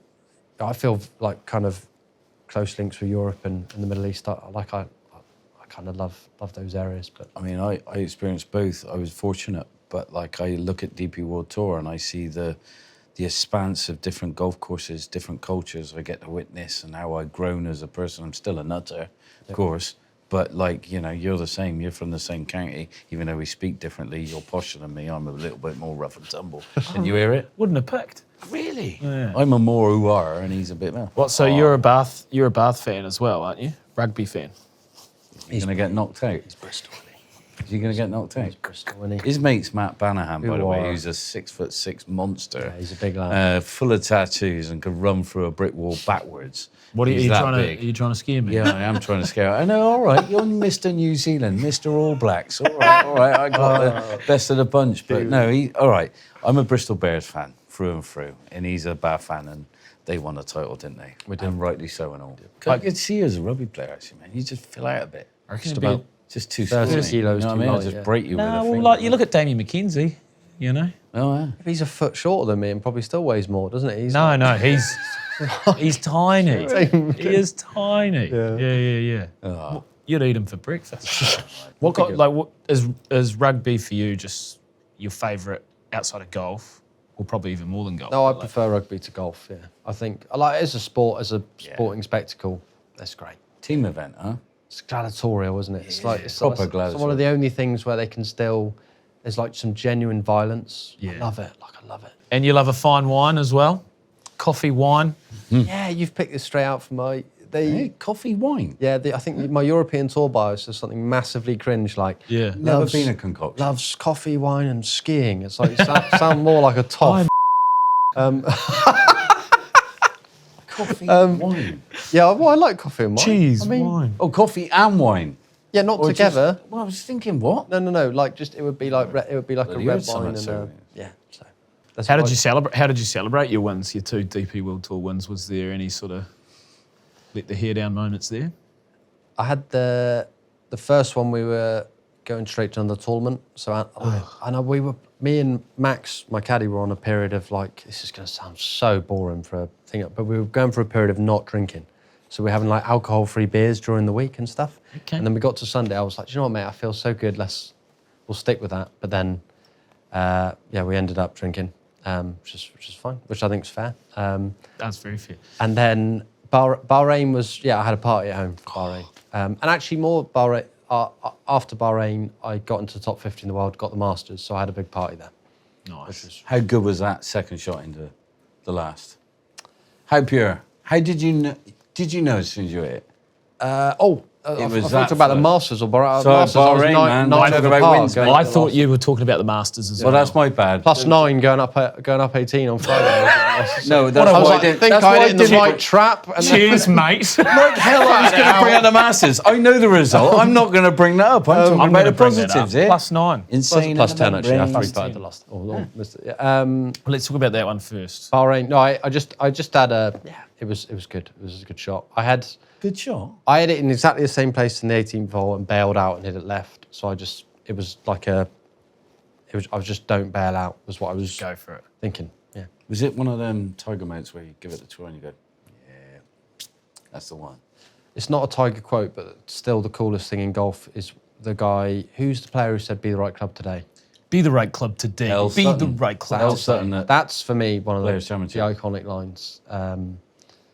I feel like kind of close links with Europe and the Middle East. I kind of love those areas. But I mean, I experienced both. I was fortunate, but like I look at DP World Tour and I see the expanse of different golf courses, different cultures I get to witness, and how I've grown as a person. I'm still a nutter, of course. But like, you're the same. You're from the same county, even though we speak differently. You're posher than me. I'm a little bit more rough and tumble. Can you hear it? Wouldn't have picked. Really? Yeah. I'm a more ooh-ah, and he's a bit more. What? So you're a Bath fan as well, aren't you? Rugby fan. He's going to get knocked out. Bristol. Is he going to get knocked out? Bristol, isn't he? His mate's Matt Banahan, by the Who way, are- who's a 6'6" monster. Yeah, he's a big lad. Full of tattoos and could run through a brick wall backwards. What are He's you that trying to? Are big. you trying to scare me? Yeah, I am trying to scare. I know. All right, you're Mr. New Zealand, Mr. All Blacks. All right. I got the best of the bunch. But no, all right. I'm a Bristol Bears fan through and through, and he's a Bath fan, and they won the title, didn't they? And rightly so and all. I could see you as a rugby player, actually, man. You just fill out a bit. I reckon Just it'd be- about Just too 30 skinny. kilos You know what too I mean? I'll light, just yeah. break you with No, a well, finger. like you look at Damien McKenzie, you know. Oh, yeah. If he's a foot shorter than me and probably still weighs more, doesn't he? He's No, he's tiny. He is tiny. Yeah. Yeah. Oh. You'd eat him for breakfast. What is rugby for you? Just your favourite outside of golf, or probably even more than golf? No, I Like, prefer rugby to golf. Yeah, I think I like it as a sport, as a sporting spectacle. That's great. Team event, huh? It's gladiatorial, isn't it? It's like it's proper it's one gladiatorial. of the only things where they can still. There's like some genuine violence. Yeah. I love it. I love it. And you love a fine wine as well, coffee, wine. Yeah, you've picked this straight out from my. Hey, coffee, wine. Yeah, I think my European tour bio says something massively cringe like. Yeah. Never Loves- been a concoction. Loves coffee, wine, and skiing. It's like sound more like a toff. Coffee, wine. Yeah, well, I like coffee and wine. Cheese, I mean, wine. Oh, coffee and wine. yeah, not Or together. Just, well, I was thinking, what? No. Like just it would be like it would be like a Bloody red heard something wine and so, yeah. So that's How what did you celebrate? How did you celebrate your wins? Your 2 DP World Tour wins. Was there any sort of let the hair down moments there? I had the first one. We were going straight to another tournament. So we were me and Max, my caddy, were on a period of like this is going to sound so boring for a thing, but we were going for a period of not drinking. So we're having like alcohol-free beers during the week and stuff. Okay. And then we got to Sunday. I was like, do you know what, mate? I feel so good. We'll stick with that. But then, we ended up drinking, which is fine, which I think is fair. That's very fair. And then Bahrain was, I had a party at home for Bahrain. And actually more Bahrain, after Bahrain, I got into the top 50 in the world, got the Masters, so I had a big party there. Nice. How good was that second shot into the last? How pure? How did you know? Did you know as soon as you hit it? I was thought that about the first. Masters or Bahrain. So Masters, I was Bahrain, man. nine Talk over about par wins, going mate. I to the thought last. you were talking about the Masters as Well, well. that's my bad. Plus 9 going up 18 on Friday. No, that's I why was I like, I didn't. think That's I why hit in the didn't- right trap. And Cheers, mate. Like hell, I was going to bring up the Masters. I know the result. I'm not going to bring that up. I'm talking I'm about gonna the bring that up. positives here. Plus 9. Insane. plus in 10 the actually. I membrane. started the last. Missed it. Yeah. Let's talk about that one first. Bahrain. No, I just had a. Yeah, it was good. It was a good shot. I had Good shot. it in exactly the same place in the 18th hole and bailed out and hit it left. So it was like I was just don't bail out was what I was Go for it. thinking. Yeah. Was it one of them Tiger modes where you give it the tour and you go, yeah, that's the one? It's not a Tiger quote, but still the coolest thing in golf is the guy who's the player who said be the right club today. Be the right club today. L. Be Sutton. the right club. L. today. Sutton. That's for me one of the Players' Championship. iconic lines.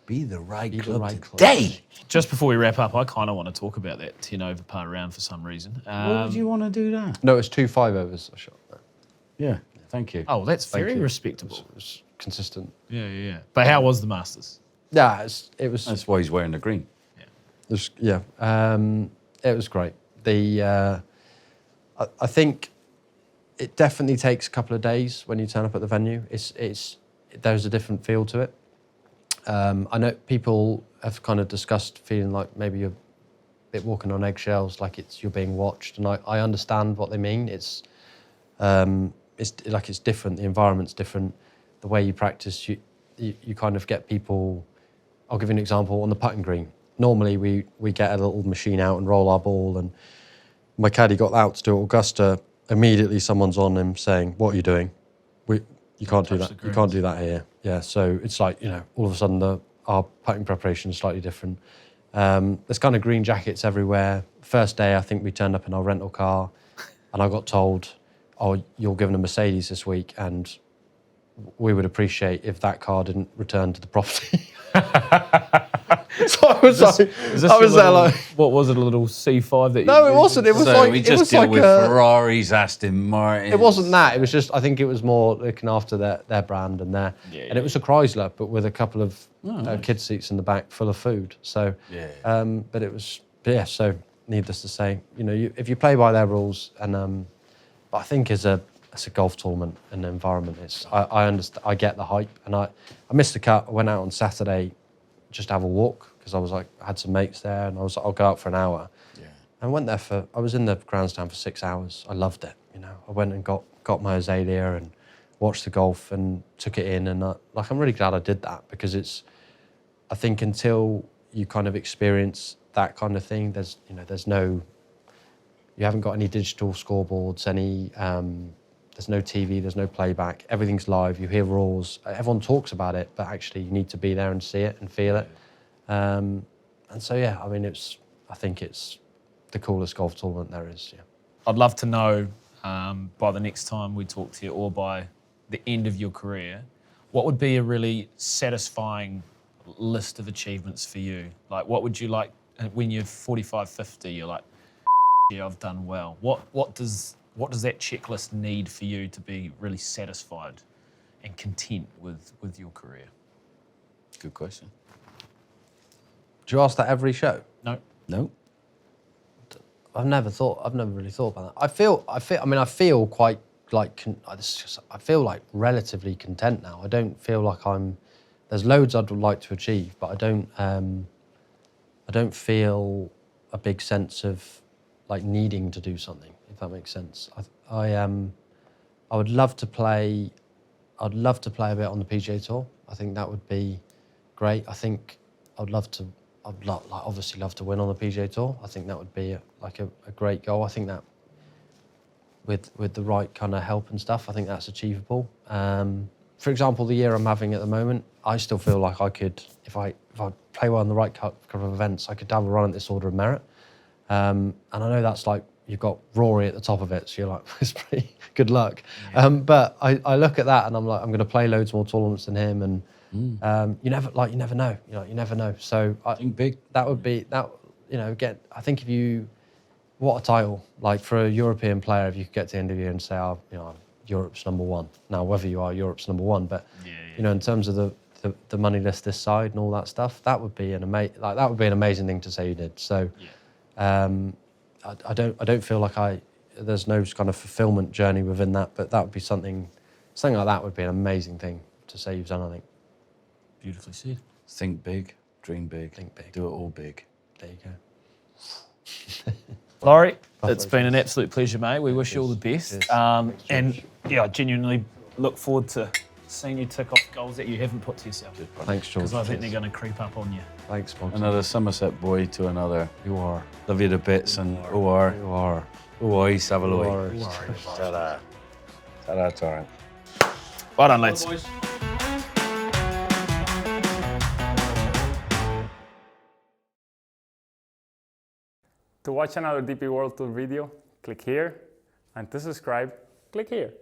Be the right Be the club right club today. Just before we wrap up, I kind of want to talk about that 10 over par round for some reason. Why would you want to do that? No, it's 2 5-overs I shot. Yeah, thank you. Oh, that's Thank very you. respectable. It was consistent. Yeah. But how was the Masters? Yeah, it was. That's why he's wearing the green. It was great. I think it definitely takes a couple of days when you turn up at the venue. There's a different feel to it. I know people have kind of discussed feeling like maybe you're a bit walking on eggshells, like you're being watched, and I understand what they mean. It's different. The environment's different. The way you practice, you kind of get people. I'll give you an example on the putting green. Normally we get a little machine out and roll our ball, and my caddy got out to do Augusta. Immediately someone's on him saying, "What are you doing? You can't do that. You can't do that here." Yeah, so it's like, all of a sudden our putting preparation is slightly different. There's kind of green jackets everywhere. First day, I think we turned up in our rental car, and I got told, "Oh, you're given a Mercedes this week, and we would appreciate if that car didn't return to the property." So I was What was it, a little C5 that no, it wasn't. It was So like we it just was deal like with a, Ferraris, Aston Martin. It wasn't that. It was just I think it was more looking after their brand and and it was a Chrysler, but with a couple of kid seats in the back full of food. So, but it was So needless to say, if you play by their rules, and but I think as a golf tournament and environment, I understand, I get the hype, and I missed the cut. I went out on Saturday just to have a walk because I had some mates there, and I'll go out for an hour. Yeah. I went there I was in the grandstand for 6 hours. I loved it. I went and got my azalea and watched the golf and took it in, and I'm really glad I did that, because I think until you kind of experience that kind of thing, you haven't got any digital scoreboards, there's no TV, there's no playback, everything's live, you hear roars, everyone talks about it, but actually you need to be there and see it and feel it. And so, yeah, I mean, I think it's the coolest golf tournament there is, yeah. I'd love to know, by the next time we talk to you, or by the end of your career, what would be a really satisfying list of achievements for you? Like, what would you like when you're 45, 50, you're like, yeah, I've done well. What does that checklist need for you to be really satisfied and content with your career? Good question. Do you ask that every show? No. No. I've never really thought about that. I feel quite like, I feel like relatively content now. I don't feel like there's loads I'd like to achieve, but I don't feel a big sense of like needing to do something, if that makes sense. I would love to play, a bit on the PGA Tour. I think that would be great. I think I'd obviously love to win on the PGA Tour. I think that would be a great goal. I think that with the right kind of help and stuff, I think that's achievable. For example, the year I'm having at the moment, I still feel like I could, if I play well in the right couple of events, I could have a run at this Order of Merit. And I know that's like, you've got Rory at the top of it, so you're like, it's pretty good luck. Yeah. But I look at that and I'm like, I'm going to play loads more tournaments than him, and you never know. You never know. So I think big. That would be that. Again, I think what a title, like for a European player, if you could get to the end of the year and say, I'm Europe's number one. Now, whether you are Europe's number one, but in terms of the money list this side and all that stuff, that would be an amazing thing to say you did. So. I don't feel like there's no kind of fulfillment journey within that, but that would be something like that would be an amazing thing to say you've done, I think. Beautifully said. Think big, dream big, do it all big. There you go. Laurie, it's been an absolute pleasure, mate. We wish you all the best. And I genuinely look forward to seeing you tick off goals that you haven't put to yourself. Thanks, George. Because I think they're going to creep up on you. Thanks, Monty. Another Somerset boy to another. You are. Love you to bits, and You are. Oi, Savaloy. You are. Ta-da. Ta-da, Torrent. Well done, lads. To watch another DP World Tour video, click here, and to subscribe, click here.